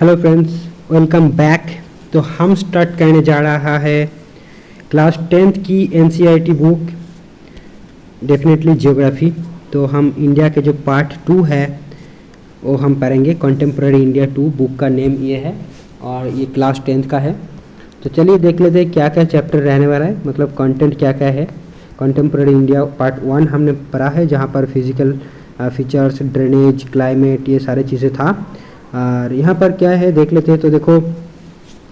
Hello friends, welcome back. तो हम start करने जा रहा है क्लास 10th की एनसीईआरटी बुक, डेफिनेटली ज्योग्राफी। तो हम इंडिया के जो पार्ट 2 है वो हम पढ़ेंगे। कंटेम्प्रेरी इंडिया 2 बुक का नेम ये है और ये क्लास 10th का है। तो चलिए देख लेते हैं क्या क्या चैप्टर रहने वाला है, मतलब कंटेंट क्या क्या है। कंटेम्प्रेरी इंडिया पार्ट 1 हमने पढ़ा है, जहाँ पर फिजिकल फीचर्स, ड्रेनेज, क्लाइमेट, ये सारी चीज़ें था। और यहाँ पर क्या है देख लेते हैं। तो देखो,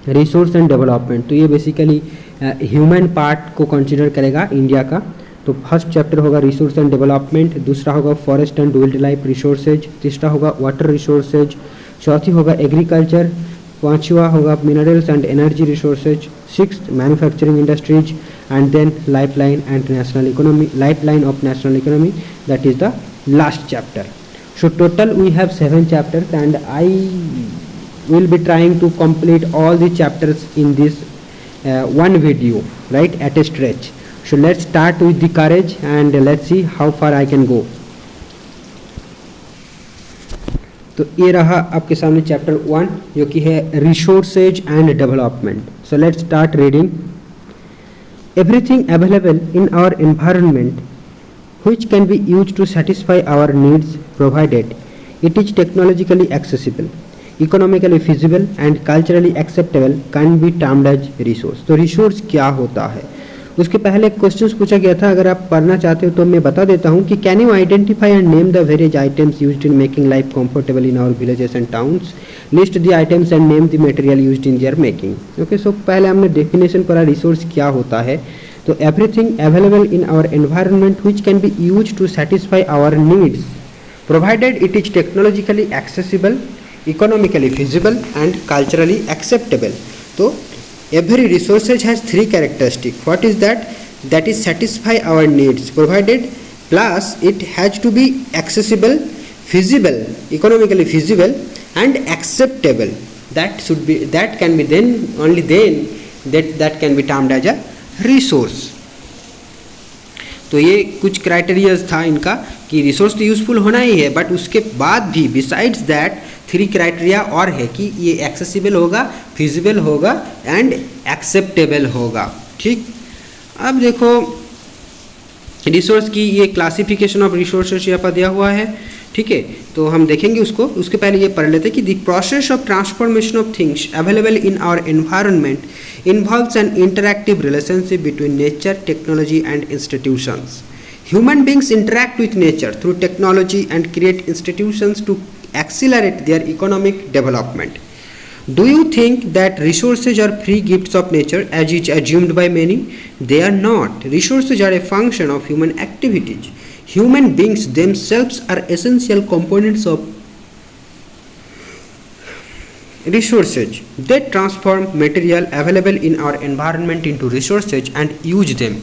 रिसोर्स एंड डेवलपमेंट, तो ये बेसिकली ह्यूमन पार्ट को कंसिडर करेगा इंडिया का। तो फर्स्ट चैप्टर होगा रिसोर्स एंड डेवलपमेंट, दूसरा होगा forest and wildlife resources, तीसरा होगा वाटर रिसोर्सेज, चौथी होगा एग्रीकल्चर, पांचवा होगा minerals and energy resources, sixth manufacturing industries, and then lifeline and national economy, lifeline of national economy, that is the last chapter. So total we have 7 chapters and I will be trying to complete all the chapters in this one video, right, at a stretch. So let's start with the courage and let's see how far I can go. तो ये रहा आपके सामने chapter 1 जो कि है resources and development. So let's start reading. Everything available in our environment which can be used to satisfy our needs provided it is technologically accessible, economically feasible and culturally acceptable can be termed as resource। तो resource क्या होता है, उसके पहले questions पूछा गया था। अगर आप पढ़ना चाहते हो तो मैं बता देता हूँ कि can you identify and name the various items used in making life comfortable in our villages and towns, list the items and name the material used in their making. Okay, so पहले हमने definition पढ़ा resource क्या होता है। तो everything available in our environment which can be used to satisfy our needs provided it is technologically accessible, economically feasible and culturally acceptable. तो every resources has 3 characteristics. What is that? That is satisfy our needs provided, plus it has to be accessible, feasible, economically feasible and acceptable. That can be then only then that can be termed as a resource. तो ये कुछ criterias था इनका कि resource तो useful होना ही है, but उसके बाद भी बिसाइड्स दैट 3 क्राइटेरिया और है कि ये एक्सेसिबल होगा, फिजिबल होगा एंड एक्सेप्टेबल होगा। ठीक, अब देखो रिसोर्स की ये क्लासिफिकेशन ऑफ रिसोर्सेज यहाँ पर दिया हुआ है। ठीक है, तो हम देखेंगे उसको। उसके पहले ये पढ़ लेते हैं कि the process of transformation of things available in our environment involves an interactive relationship between nature, technology and institutions. Human beings interact with nature through technology and create institutions to accelerate their economic development. Do you think that resources are free gifts of nature as is assumed by many? They are not. Resources are a function of human activities. Human beings themselves are essential components of resources. They transform material available in our environment into resources and use them.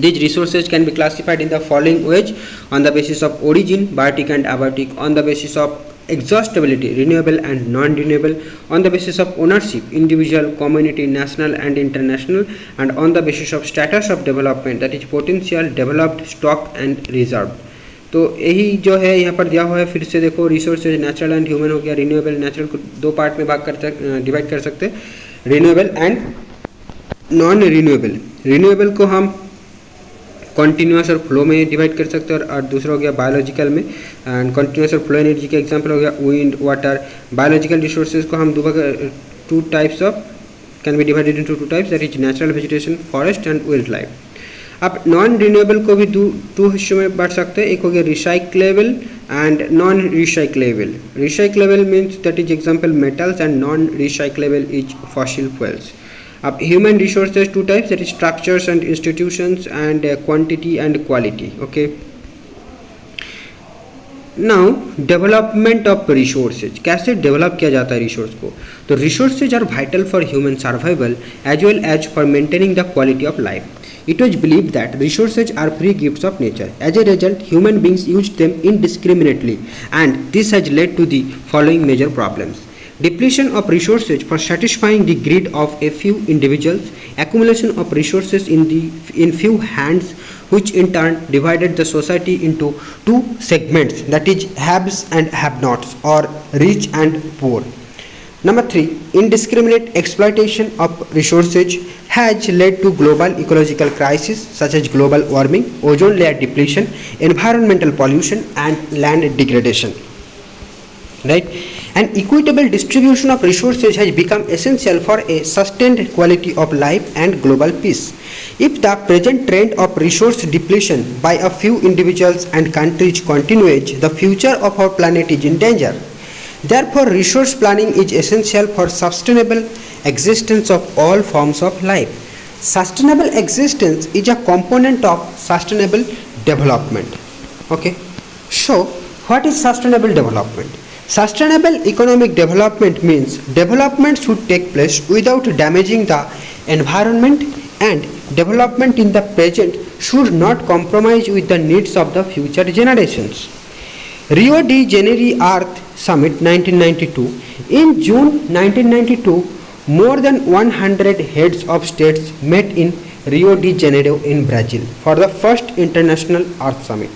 These resources can be classified in the following ways: on the basis of origin, biotic and abiotic; on the basis of exhaustibility, renewable and non-renewable; on the basis of ownership, individual, community, national and international; and on the basis of status of development, that is potential, developed, stocked and reserved. तो यही जो है यहाँ पर दिया हुआ है। फिर से देखो, रिसोर्सेज नेचुरल एंड ह्यूमन हो गया। रिन्यूएबल, नेचुरल को 2 पार्ट में डिवाइड कर सकते हैं, renewable and non renewable. Renewable को हम कॉन्टीन्यूअस और फ्लो में डिवाइड कर सकते हैं, और दूसरा हो गया बायोलॉजिकल में। एंड कॉन्टीन्यूअस और फ्लो एनर्जी का एग्जांपल हो गया विंड, वाटर। बायोलॉजिकल रिसोर्सेज को हम 2 types of can be divided into 2 types, that is natural vegetation, forest and wild life. अब नॉन रिन्यूएबल को भी 2 हिस्सों में बांट सकते हैं। एक हो गया recyclable and non recyclable. Recyclable means that is example metals and non recyclable is fossil fuels. अब human resources 2 types, that is structures and institutions and quantity and quality. Okay, now development of resources, कैसे develop किया जाता है resource को। तो resources are vital for human survival as well as for maintaining the quality of life. It was believed that resources are free gifts of nature. As a result, human beings used them indiscriminately, and this has led to the following major problems: depletion of resources for satisfying the greed of a few individuals, accumulation of resources in few hands, which in turn divided the society into 2 segments, that is haves and have-nots, or rich and poor. Number 3, indiscriminate exploitation of resources has led to global ecological crises such as global warming, ozone layer depletion, environmental pollution and land degradation. Right? An equitable distribution of resources has become essential for a sustained quality of life and global peace. If the present trend of resource depletion by a few individuals and countries continues, the future of our planet is in danger. Therefore, resource planning is essential for sustainable existence of all forms of life. Sustainable existence is a component of sustainable development. Okay. So, what is sustainable development? Sustainable economic development means development should take place without damaging the environment, and development in the present should not compromise with the needs of the future generations. Rio de Janeiro Earth Summit 1992. In June 1992, more than 100 heads of states met in Rio de Janeiro in Brazil for the first International Earth Summit.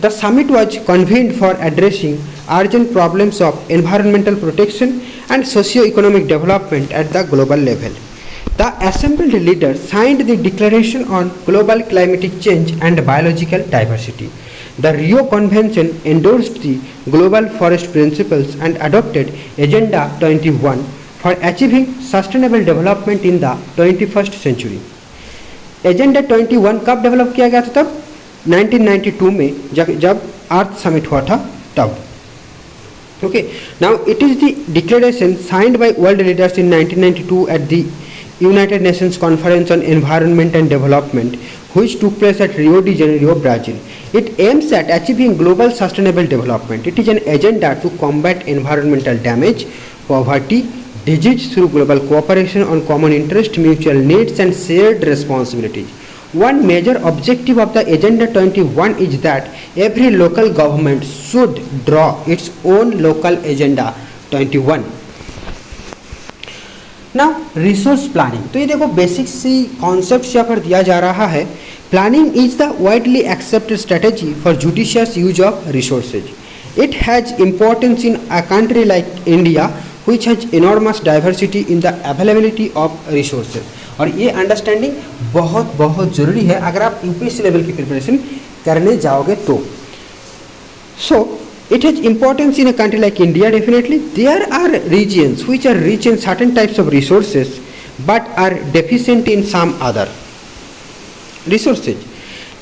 The summit was convened for addressing urgent problems of environmental protection and socio-economic development at the global level. The assembled leaders signed the Declaration on Global Climatic Change and Biological Diversity. The Rio Convention endorsed the Global Forest Principles and adopted Agenda 21 for achieving sustainable development in the 21st century. Agenda 21 कब develop किया गया था? तब 1992 में जब अर्थ summit हुआ था तब. Okay, now it is the declaration signed by world leaders in 1992 at the United Nations Conference on Environment and Development, which took place at Rio de Janeiro, Brazil. It aims at achieving global sustainable development. It is an agenda to combat environmental damage, poverty, disease through global cooperation on common interest, mutual needs and shared responsibilities. One major objective of the Agenda 21 is that every local government should draw its own local Agenda 21. Now resource planning. तो ये देखो basic C concept यहाँ पर दिया जा रहा है. Planning is the widely accepted strategy for judicious use of resources. It has importance in a country like India, which has enormous diversity in the availability of resources. और ये understanding बहुत बहुत ज़रूरी है अगर आप यूपीएससी लेवल की preparation करने जाओगे तो. So it has importance in a country like India definitely. There are regions which are rich in certain types of resources but are deficient in some other resources.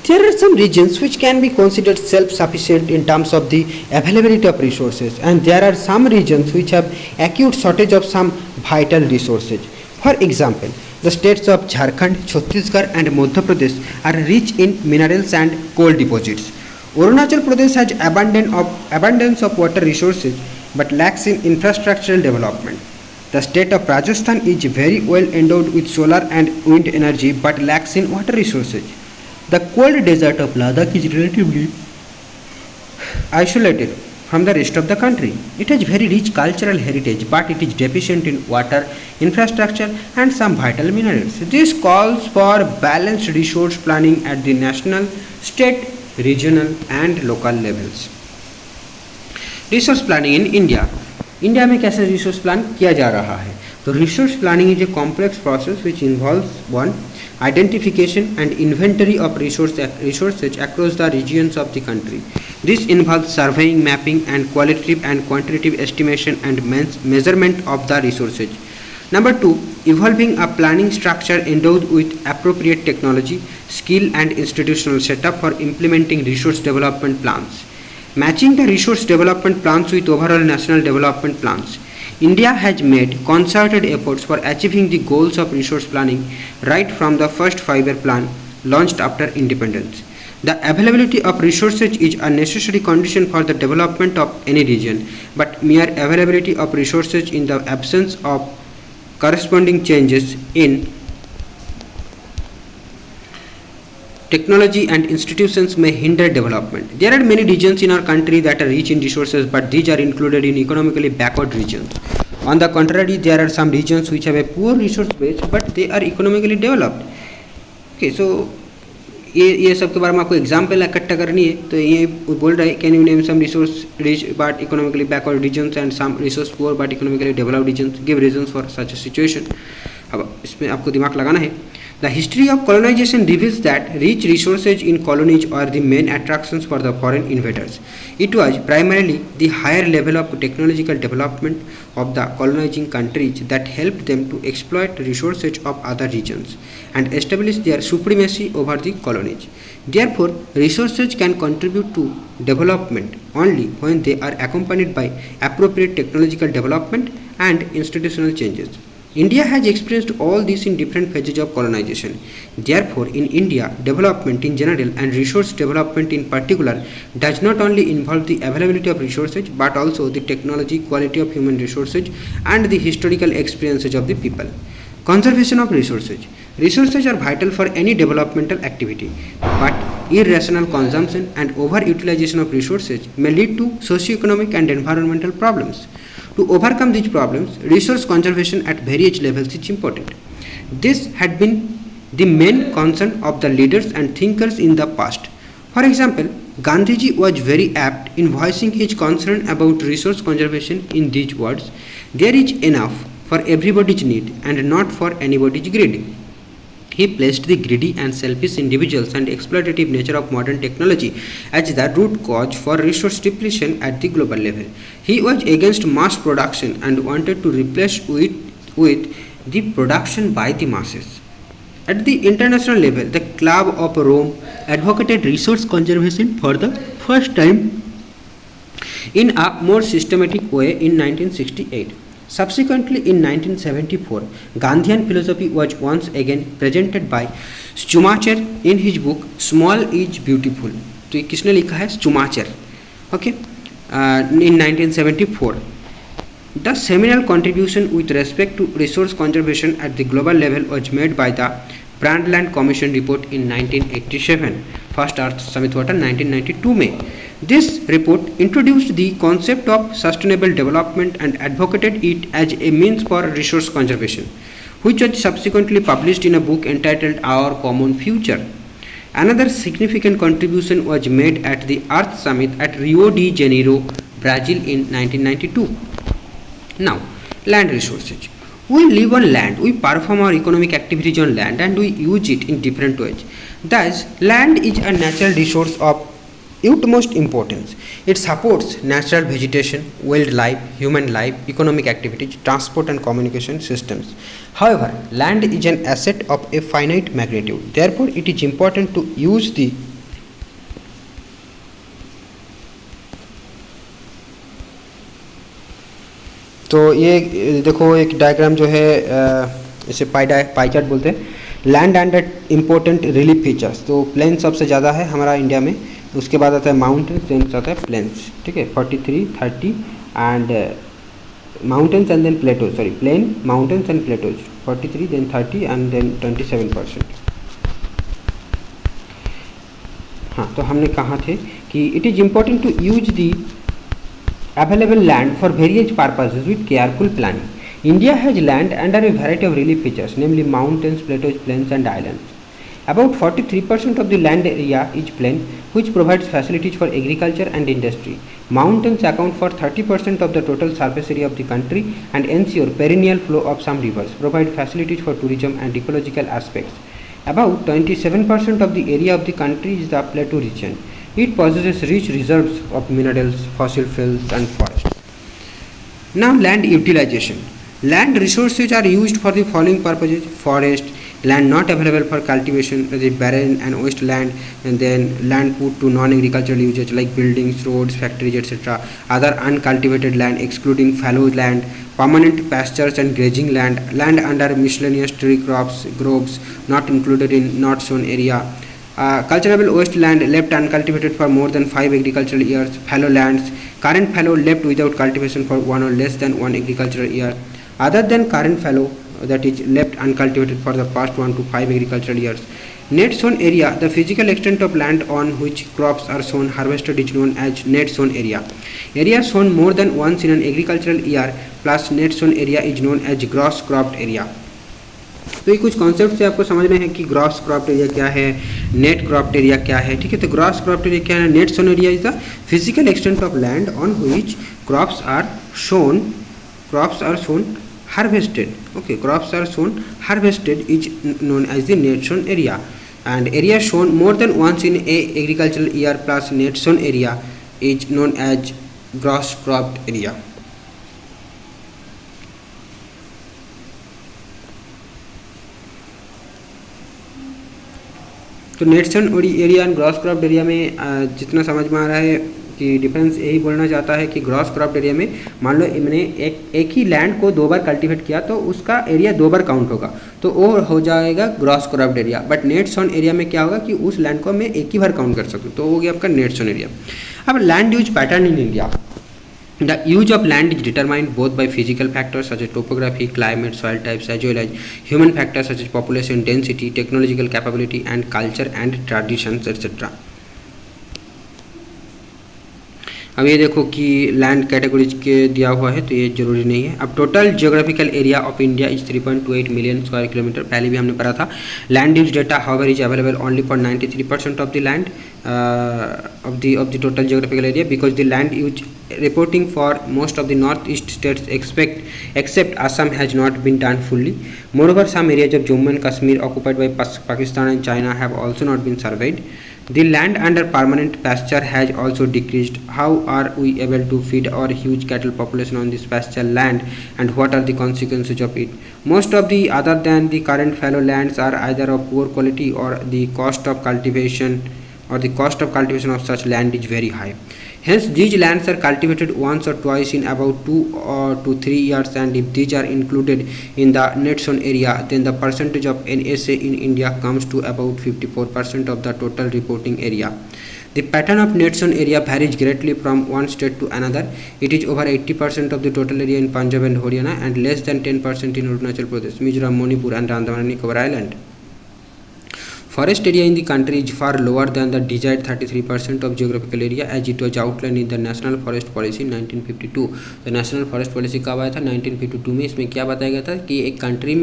There are some regions which can be considered self-sufficient in terms of the availability of resources, and there are some regions which have acute shortage of some vital resources. For example, the states of Jharkhand, Chhattisgarh and Madhya Pradesh are rich in minerals and coal deposits. Arunachal Pradesh has abundance of water resources but lacks in infrastructural development. The state of Rajasthan is very well endowed with solar and wind energy but lacks in water resources. The cold desert of Ladakh is relatively isolated from the rest of the country. It has very rich cultural heritage but it is deficient in water, infrastructure and some vital minerals. This calls for balanced resource planning at the national, state, regional and local levels. Resource planning in India. India में कैसे resource plan किया जा रहा है? तो resource planning is a complex process which involves one identification and inventory of resources across the regions of the country. This involves surveying, mapping and qualitative and quantitative estimation and measurement of the resources. Number 2, evolving a planning structure endowed with appropriate technology, skill and institutional setup for implementing resource development plans. Matching the resource development plans with overall national development plans. India has made concerted efforts for achieving the goals of resource planning right from the first 5-year plan launched after independence. The availability of resources is a necessary condition for the development of any region, but mere availability of resources in the absence of corresponding changes in technology and institutions may hinder development. There are many regions in our country that are rich in resources, but these are included in economically backward regions. On the contrary, there are some regions which have a poor resource base, but they are economically developed. Okay, so ये सब के बारे में आपको example इकट्ठा करनी है, तो ये बोल रहा है can you name some resource rich but economically backward regions and some resource poor but economically developed regions, give reasons for such a situation. अब इसमें आपको दिमाग लगाना है। The history of colonization reveals that rich resources in colonies are the main attractions for the foreign invaders. It was primarily the higher level of technological development of the colonizing countries that helped them to exploit resources of other regions and establish their supremacy over the colonies. Therefore, resources can contribute to development only when they are accompanied by appropriate technological development and institutional changes. India has experienced all this in different phases of colonization. Therefore, in India, development in general and resource development in particular does not only involve the availability of resources but also the technology, quality of human resources and the historical experiences of the people. Conservation of resources. Resources are vital for any developmental activity, but irrational consumption and overutilization of resources may lead to socio-economic and environmental problems. To overcome these problems, resource conservation at various levels is important. This had been the main concern of the leaders and thinkers in the past. For example, Gandhiji was very apt in voicing his concern about resource conservation in these words: "There is enough for everybody's need and not for anybody's greed." He placed the greedy and selfish individuals and exploitative nature of modern technology as the root cause for resource depletion at the global level. He was against mass production and wanted to replace it with the production by the masses. At the international level, the Club of Rome advocated resource conservation for the first time in a more systematic way in 1968. Subsequently, in 1974, Gandhian philosophy was once again presented by Schumacher in his book "Small is Beautiful." तो ये किसने लिखा है? Schumacher. Okay, in 1974. The seminal contribution with respect to resource conservation at the global level was made by the Brundtland Commission report in 1987. First Earth Summit हुआ था 1992 में. This report introduced the concept of sustainable development and advocated it as a means for resource conservation, which was subsequently published in a book entitled Our Common Future. Another significant contribution was made at the Earth Summit at Rio de Janeiro, Brazil in 1992. Now, land resources. We live on land, we perform our economic activities on land, and we use it in different ways. Thus, land is a natural resource of utmost importance. It supports natural vegetation, wildlife, human life, economic activities, transport and communication systems. However, land is an asset of a finite magnitude. Therefore, it is important to use the तो ये देखो एक diagram जो है इसे pie chart बोलते हैं. Land and important relief features. तो प्लेन सबसे ज़्यादा है हमारा इंडिया में, उसके बाद आता है माउंटेन्स, देन आता है प्लेन्स. ठीक है, 43, 30 and mountains and then plateaus. Sorry, plain, mountains and plateaus 43, then 30 and then 27%. हाँ, तो हमने कहा थे कि it is important to use the available land for various purposes with careful planning. India has land under a variety of relief features, namely mountains, plateaus, plains and islands. About 43% of the land area is plain, which provides facilities for agriculture and industry. Mountains account for 30% of the total surface area of the country and ensure perennial flow of some rivers, provide facilities for tourism and ecological aspects. About 27% of the area of the country is the plateau region. It possesses rich reserves of minerals, fossil fuels and forests. Now, land utilization. Land resources are used for the following purposes: forest, land not available for cultivation, that is barren and wasteland, and then land put to non-agricultural uses like buildings, roads, factories, etc. Other uncultivated land excluding fallow land, permanent pastures and grazing land, land under miscellaneous tree crops, groves not included in not sown area. Cultivable wasteland left uncultivated for more than 5 agricultural years, fallow lands, current fallow left without cultivation for 1 or less than 1 agricultural year, other than current fallow that is left uncultivated for the past 1 to 5 agricultural years. Net sown area, the physical extent of land on which crops are sown harvested is known as net sown area. Area sown more than once in an agricultural year plus net sown area is known as gross cropped area. तो ये कुछ concept से आपको समझना है कि gross cropped area क्या है, नेट क्रॉप्ड एरिया क्या है, ठीक है। तो ग्रॉस क्रॉप्ड एरिया क्या है, net sown area is the physical extent of land on which crops are sown harvested. Okay, crops are sown harvested is known as the net sown area, and area sown more than once in a agricultural year plus net sown area is known as gross cropped area. तो net sown area and gross cropped area में जितना समझ में आ रहा है कि difference यही बोलना चाहता है कि ग्रॉस क्रॉप्ड एरिया में मान लो मैंने एक ही लैंड को 2 बार कल्टीवेट किया तो उसका एरिया 2 बार काउंट होगा, तो वो हो जाएगा gross cropped area. But net sown area में क्या होगा कि उस लैंड को मैं एक ही बार काउंट कर सकता हूँ, तो हो गया आपका नेट सोन एरिया। अब land use pattern in India, the use of land is determined both by physical factors such as topography, climate, soil types, as well as human factors such as population density, technological capability and culture and traditions etc. अब ये देखो कि land categories के दिया हुआ है तो ये जरूरी नहीं है। अब total geographical area of India is 3.28 million square kilometre, पहले भी हमने पढ़ा था। Land use data however is available only for 93% of the land of the total geographical area, because the land use reporting for most of the northeast states except Assam has not been done fully. Moreover, some areas of Jammu and Kashmir occupied by Pakistan and China have also not been surveyed. The land under permanent pasture has also decreased. How are we able to feed our huge cattle population on this pasture land, and what are the consequences of it? Most of the other than the current fallow lands are either of poor quality or the cost of cultivation of such land is very high. Hence, these lands are cultivated once or twice in about 2 to 3 years, and if these are included in the net sown area, then the percentage of NSA in India comes to about 54% of the total reporting area. The pattern of net sown area varies greatly from one state to another. It is over 80% of the total area in Punjab and Haryana, and less than 10% in Arunachal Pradesh, Mizoram, Manipur, and Andaman and Nicobar Island. Forest area in the country is far lower than the desired 33% of geographical area as it was outlined in the National Forest Policy 1952. तो national forest policy कब आया था? 1952 में। इसमें क्या बताया गया था कि एक कंट्री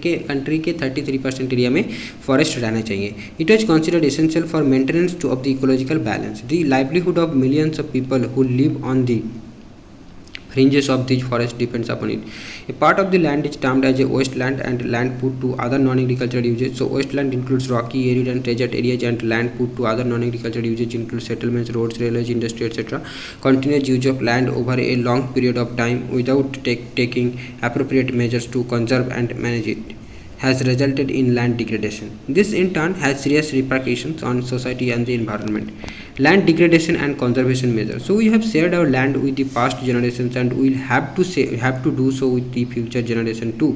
के 33% एरिया में फॉरेस्ट रहना चाहिए। It was considered essential for maintenance two of the ecological balance, the livelihood of millions of people who live on the fringes of these forests depends upon it. A part of the land is termed as a wasteland and land put to other non-agricultural uses. So wasteland includes rocky, arid and desert areas, and land put to other non-agricultural uses includes settlements, roads, railways, industry, etc. Continuous use of land over a long period of time without taking appropriate measures to conserve and manage it has resulted in land degradation. This in turn has serious repercussions on society and the environment. Land degradation and conservation measures. So we have shared our land with the past generations, and we will have to do so with the future generation too.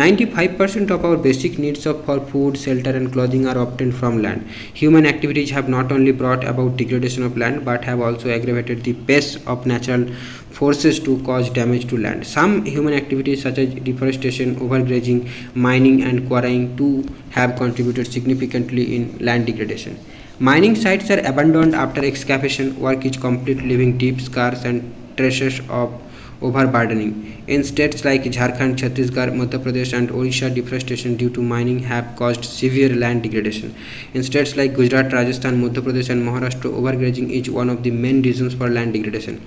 95% of our basic needs for food, shelter and clothing are obtained from land. Human activities have not only brought about degradation of land but have also aggravated the pace of natural forces to cause damage to land. Some human activities such as deforestation, overgrazing, mining and quarrying too have contributed significantly in land degradation. Mining sites are abandoned after excavation work is complete, leaving deep scars and traces of overburdening. In states like Jharkhand, Chhattisgarh, Madhya Pradesh and Odisha, deforestation due to mining have caused severe land degradation. In states like Gujarat, Rajasthan, Madhya Pradesh and Maharashtra, overgrazing is one of the main reasons for land degradation.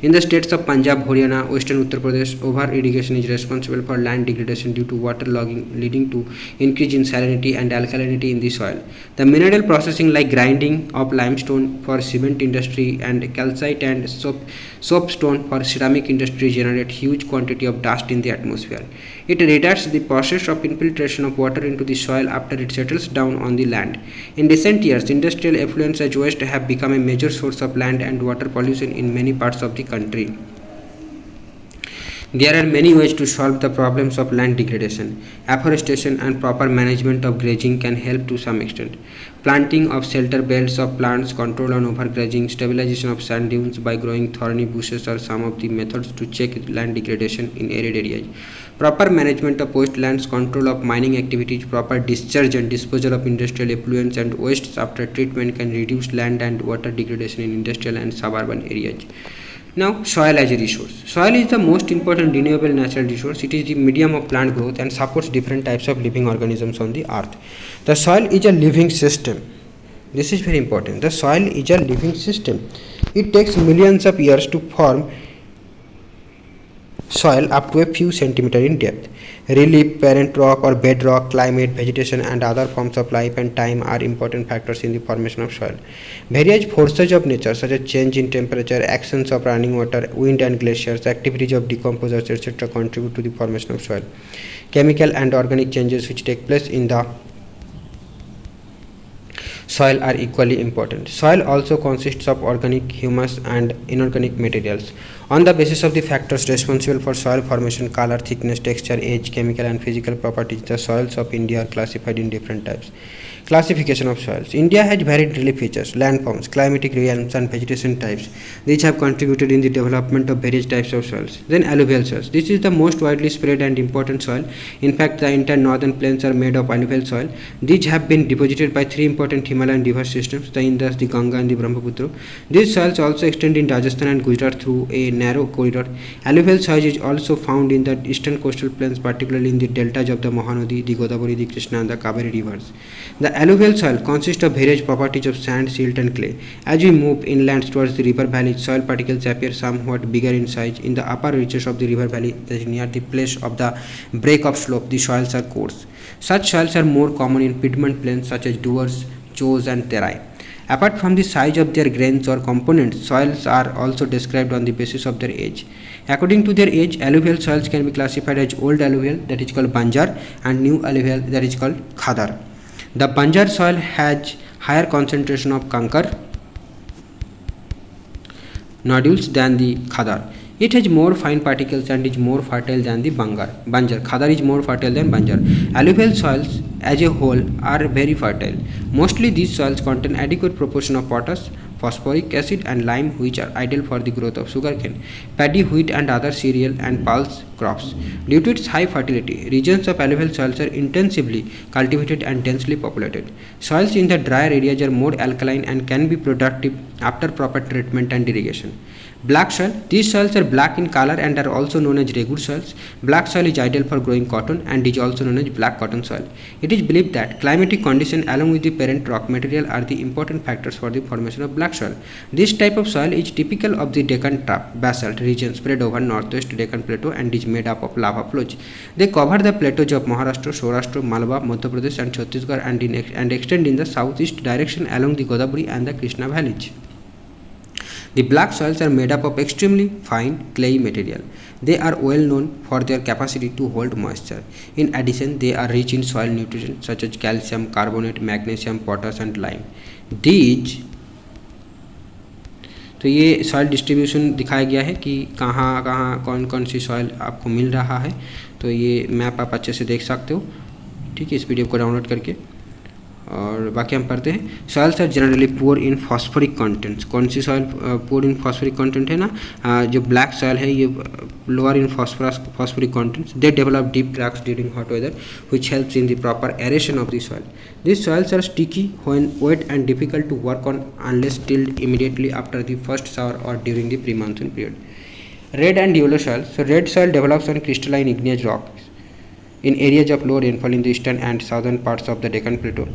In the states of Punjab, Haryana, Western Uttar Pradesh, over-irrigation is responsible for land degradation due to water logging, leading to increase in salinity and alkalinity in the soil. The mineral processing like grinding of limestone for cement industry and calcite and soapstone for ceramic industry generate huge quantity of dust in the atmosphere. It retards the process of infiltration of water into the soil after it settles down on the land. In recent years, industrial effluents as waste have become a major source of land and water pollution in many parts of the country. There are many ways to solve the problems of land degradation. Afforestation and proper management of grazing can help to some extent. Planting of shelter belts of plants, control on overgrazing, stabilization of sand dunes by growing thorny bushes are some of the methods to check land degradation in arid areas. Proper management of wastelands, control of mining activities, proper discharge and disposal of industrial effluents and wastes after treatment can reduce land and water degradation in industrial and suburban areas. Now, soil as a resource. Soil is the most important renewable natural resource. It is the medium of plant growth and supports different types of living organisms on the earth. The soil is a living system. This is very important. The soil is a living system. It takes millions of years to form soil up to a few centimeters in depth. Relief, parent rock or bedrock, climate, vegetation and other forms of life and time are important factors in the formation of soil. Various forces of nature such as change in temperature, actions of running water, wind and glaciers, activities of decomposers etc. contribute to the formation of soil. Chemical and organic changes which take place in the soil are equally important. Soil also consists of organic, humus and inorganic materials. On the basis of the factors responsible for soil formation, color, thickness, texture, age, chemical and physical properties, the soils of India are classified in different types. Classification of soils. India has varied relief features, landforms, climatic realms and vegetation types. These have contributed in the development of various types of soils. Then alluvial soils. This is the most widely spread and important soil. In fact, the entire northern plains are made of alluvial soil. These have been deposited by three important Himalayan river systems, the Indus, the Ganga and the Brahmaputra. These soils also extend in Rajasthan and Gujarat through a narrow corridor. Alluvial soil is also found in the eastern coastal plains, particularly in the deltas of the Mahanadi, the Godavari, the Krishna and the Kaveri rivers. The alluvial soil consists of various properties of sand, silt and clay. As we move inland towards the river valley, soil particles appear somewhat bigger in size. In the upper reaches of the river valley, that is near the place of the break of slope, the soils are coarse. Such soils are more common in Piedmont plains such as Dours, Chos and Terai. Apart from the size of their grains or components, soils are also described on the basis of their age. According to their age, alluvial soils can be classified as old alluvial, that is called Banjar, and new alluvial, that is called Khadar. The Banjar soil has higher concentration of kankar nodules than the Khadar. It has more fine particles and is more fertile than the Banjar. Khadar is more fertile than Banjar. Alluvial soils as a whole are very fertile. Mostly these soils contain adequate proportion of potash, phosphoric acid and lime, which are ideal for the growth of sugarcane, paddy, wheat and other cereal and pulse crops. Due to its high fertility, regions of alluvial soils are intensively cultivated and densely populated. Soils in the drier areas are more alkaline and can be productive after proper treatment and irrigation. Black soil. These soils are black in color and are also known as regur soils. Black soil is ideal for growing cotton and is also known as black cotton soil. It is believed that climatic condition along with the parent rock material are the important factors for the formation of black soil. This type of soil is typical of the Deccan Trap basalt region spread over northwest Deccan Plateau and is made up of lava flows. They cover the plateaus of Maharashtra, Saurashtra, Malabar, Madhya Pradesh and Chhattisgarh and extend in the southeast direction along the Godavari and the Krishna valleys. The black soils are made up of extremely fine clayey material. They are well known for their capacity to hold moisture. In addition, they are rich in soil nutrients such as calcium, carbonate, magnesium, potash and lime. These तो ये soil distribution दिखाया गया है कि कहाँ कहाँ कौन कौन सी सॉइल आपको मिल रहा है. तो ये मैप आप अच्छे से देख सकते हो. ठीक है, इस पीडीएफ को डाउनलोड करके. और बाकी हम पढ़ते हैं. Soils are generally poor in phosphoric contents. कौन सी soil poor in phosphoric content है ना, जो ब्लैक सॉइल है ये lower in phosphoric contents. They develop deep cracks during hot weather which helps in the proper aeration of the soil. These soils are sticky when wet and difficult to work on unless tilled immediately after the first shower or during the pre-monsoon period. Red and yellow soil. So red soil develops on crystalline igneous rocks in areas of low rainfall in the eastern and southern parts of the Deccan Plateau.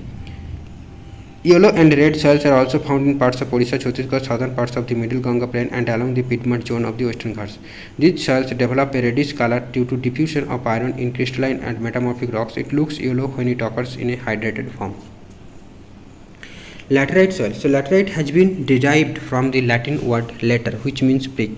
Yellow and red soils are also found in parts of Odisha, Chhattisgarh, southern parts of the middle Ganga plain and along the Piedmont zone of the western Ghats. These soils develop a reddish color due to diffusion of iron in crystalline and metamorphic rocks. It looks yellow when it occurs in a hydrated form. Laterite soil. So laterite has been derived from the Latin word later, which means brick.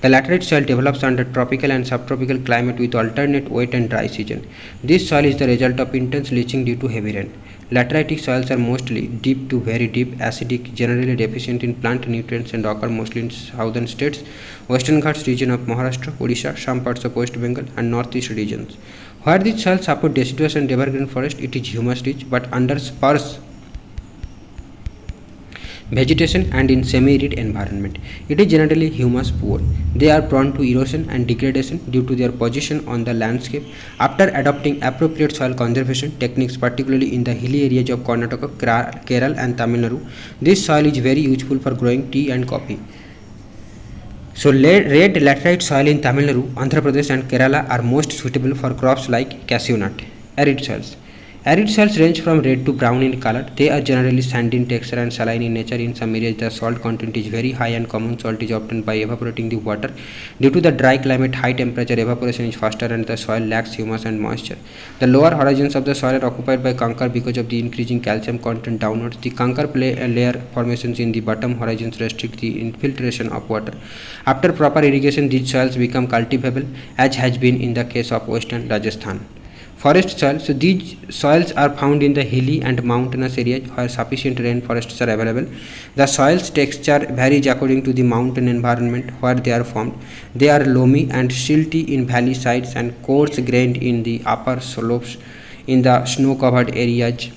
The laterite soil develops under tropical and subtropical climate with alternate wet and dry season. This soil is the result of intense leaching due to heavy rain. Lateritic soils are mostly deep to very deep, acidic, generally deficient in plant nutrients and occur mostly in southern states, western Ghats region of Maharashtra, Odisha, some parts of West Bengal and northeast regions. Where these soils support deciduous and evergreen forest, it is humus rich, but under sparse vegetation and in semi-arid environment, it is generally humus poor. They are prone to erosion and degradation due to their position on the landscape. After adopting appropriate soil conservation techniques, particularly in the hilly areas of Karnataka, Kerala and Tamil Nadu, this soil is very useful for growing tea and coffee. So red laterite soil in Tamil Nadu, Andhra Pradesh and Kerala are most suitable for crops like cashew nut. Arid soils. Arid soils range from red to brown in color. They are generally sandy in texture and saline in nature. In some areas, the salt content is very high and common salt is obtained by evaporating the water. Due to the dry climate, high temperature, evaporation is faster and the soil lacks humus and moisture. The lower horizons of the soil are occupied by kankar because of the increasing calcium content downwards. The kankar layer formations in the bottom horizons restrict the infiltration of water. After proper irrigation, these soils become cultivable, as has been in the case of western Rajasthan. Forest soil. So these soils are found in the hilly and mountainous areas where sufficient rainforests are available. The soil's texture varies according to the mountain environment where they are formed. They are loamy and silty in valley sides and coarse grained in the upper slopes in the snow-covered areas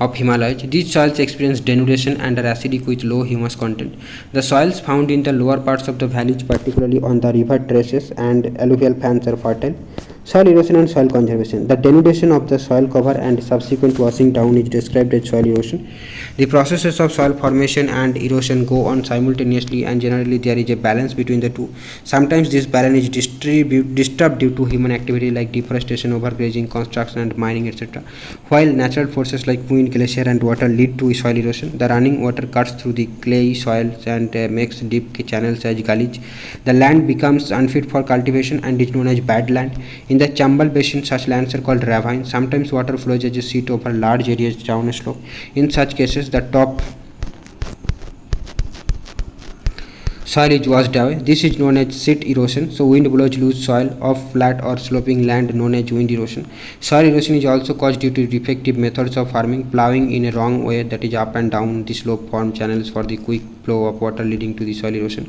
of Himalayas. These soils experience denudation and are acidic with low humus content. The soils found in the lower parts of the valleys, particularly on the river traces and alluvial fans, are fertile. Soil erosion and soil conservation. The denudation of the soil cover and subsequent washing down is described as soil erosion. The processes of soil formation and erosion go on simultaneously, and generally there is a balance between the two. Sometimes this balance is disturbed due to human activity like deforestation, overgrazing, construction and mining, etc. While natural forces like wind, glacier and water lead to soil erosion, the running water cuts through the clayey soils and makes deep channels as gullies. The land becomes unfit for cultivation and is known as bad land. In the Chambal Basin, such lands are called ravines. Sometimes water flows as a sheet over large areas down a slope. In such cases, the top soil is washed away. This is known as sheet erosion. So wind blows loose soil off flat or sloping land, known as wind erosion. Soil erosion is also caused due to defective methods of farming. Plowing in a wrong way, that is up and down the slope, form channels for the quick flow of water, leading to the soil erosion.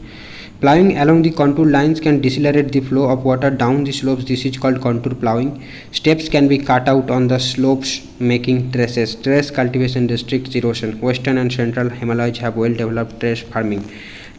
Plowing along the contour lines can decelerate the flow of water down the slopes. This is called contour plowing. Steps can be cut out on the slopes, making traces. Trace cultivation restricts erosion. Western and central Himalayas have well developed trace farming.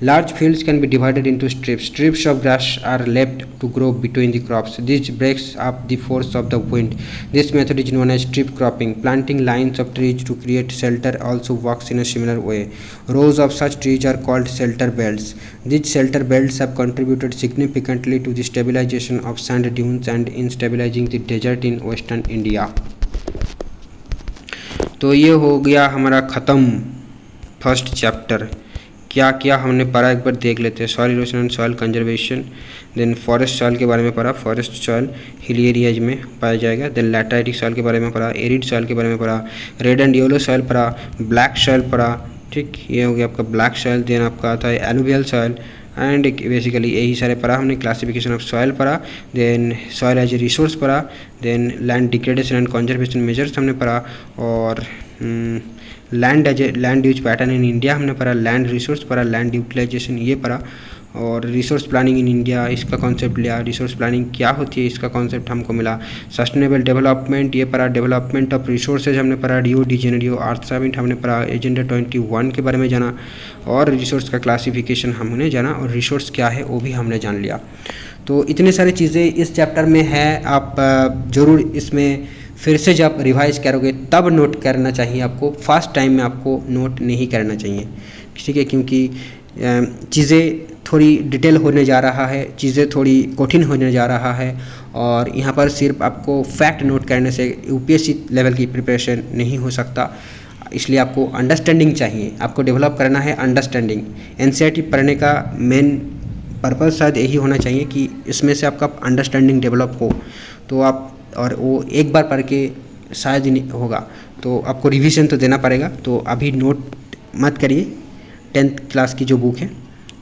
Large fields can be divided into strips. Strips of grass are left to grow between the crops. This breaks up the force of the wind. This method is known as strip cropping. Planting lines of trees to create shelter also works in a similar way. Rows of such trees are called shelter belts. These shelter belts have contributed significantly to the stabilization of sand dunes and in stabilizing the desert in western India. तो ये हो गया हमारा ख़त्म first chapter. क्या क्या हमने पढ़ा एक बार देख लेते हैं. Soil erosion and soil conservation. Then forest soil के बारे में पढ़ा. फॉरेस्ट सॉइल हिली एरियाज में पाया जाएगा. देन लैटराइटिक सॉइल के बारे में पढ़ा. एरिड सॉइल के बारे में पढ़ा. रेड एंड येलो सॉइल पढ़ा. ब्लैक सॉइल पढ़ा. ठीक, ये हो गया आपका ब्लैक सॉइल. देन आपका आता है एलुवियल सॉइल एंड बेसिकली यही सारे पढ़ा हमने. क्लासिफिकेशन ऑफ सॉइल पढ़ा. Then soil as a resource पढ़ा. Then land degradation and conservation measures हमने पढ़ा. और land as a land use pattern in India हमने पढ़ा. लैंड रिसोर्स पढ़ा. लैंड यूटिलाइजेशन ये पढ़ा. और रिसोर्स प्लानिंग इन इंडिया इसका कॉन्सेप्ट लिया. रिसोर्स प्लानिंग क्या होती है इसका कॉन्सेप्ट हमको मिला. सस्टेनेबल डेवलपमेंट ये पढ़ा. डेवलपमेंट ऑफ रिसोर्सेज हमने पढ़ा. रियो डी जेनेरियो अर्थ समिट हमने पढ़ा. एजेंडा 21 के बारे में जाना और रिसोर्स का क्लासिफिकेशन हमने जाना और रिसोर्स क्या है वो भी हमने जान लिया. तो इतने सारी चीज़ें इस चैप्टर में है. आप ज़रूर इसमें फिर से जब रिवाइज करोगे तब नोट करना चाहिए आपको. फर्स्ट टाइम में आपको नोट नहीं करना चाहिए, ठीक है, क्योंकि चीज़ें थोड़ी डिटेल होने जा रहा है, चीज़ें थोड़ी कठिन होने जा रहा है. और यहाँ पर सिर्फ आपको फैक्ट नोट करने से यूपीएससी लेवल की प्रिपरेशन नहीं हो सकता. इसलिए आपको अंडरस्टैंडिंग चाहिए. आपको डेवलप करना है अंडरस्टैंडिंग. एनसीईआरटी पढ़ने का मेन पर्पज़ शायद यही होना चाहिए कि इसमें से आपका अंडरस्टैंडिंग डेवलप हो. तो आप और वो एक बार पढ़ के शायद ही नहीं होगा, तो आपको रिवीजन तो देना पड़ेगा. तो अभी नोट मत करिए 10th क्लास की जो बुक है,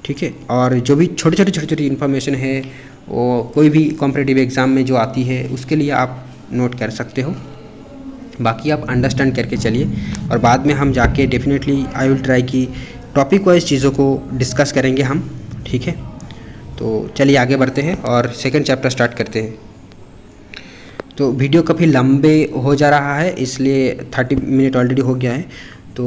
ठीक है. और जो भी छोटी छोटी इन्फॉर्मेशन है वो कोई भी कॉम्पिटिटिव एग्ज़ाम में जो आती है उसके लिए आप नोट कर सकते हो. बाकी आप अंडरस्टैंड करके चलिए और बाद में हम जाके डेफिनेटली आई विल ट्राई कि टॉपिक वाइज चीज़ों को डिस्कस करेंगे हम, ठीक है. तो चलिए आगे बढ़ते हैं और सेकेंड चैप्टर स्टार्ट करते हैं. तो वीडियो काफ़ी लंबे हो जा रहा है इसलिए 30 मिनट ऑलरेडी हो गया है. तो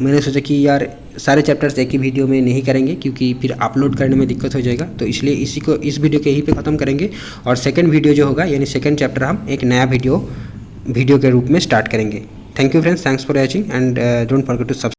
मैंने सोचा कि यार सारे चैप्टर्स एक ही वीडियो में नहीं करेंगे क्योंकि फिर अपलोड करने में दिक्कत हो जाएगा. तो इसलिए इस वीडियो के यहीं पे ख़त्म करेंगे और सेकंड वीडियो जो होगा यानी सेकंड चैप्टर हम एक नया वीडियो के रूप में स्टार्ट करेंगे. Thank you friends, thanks for watching and don't forget to subscribe.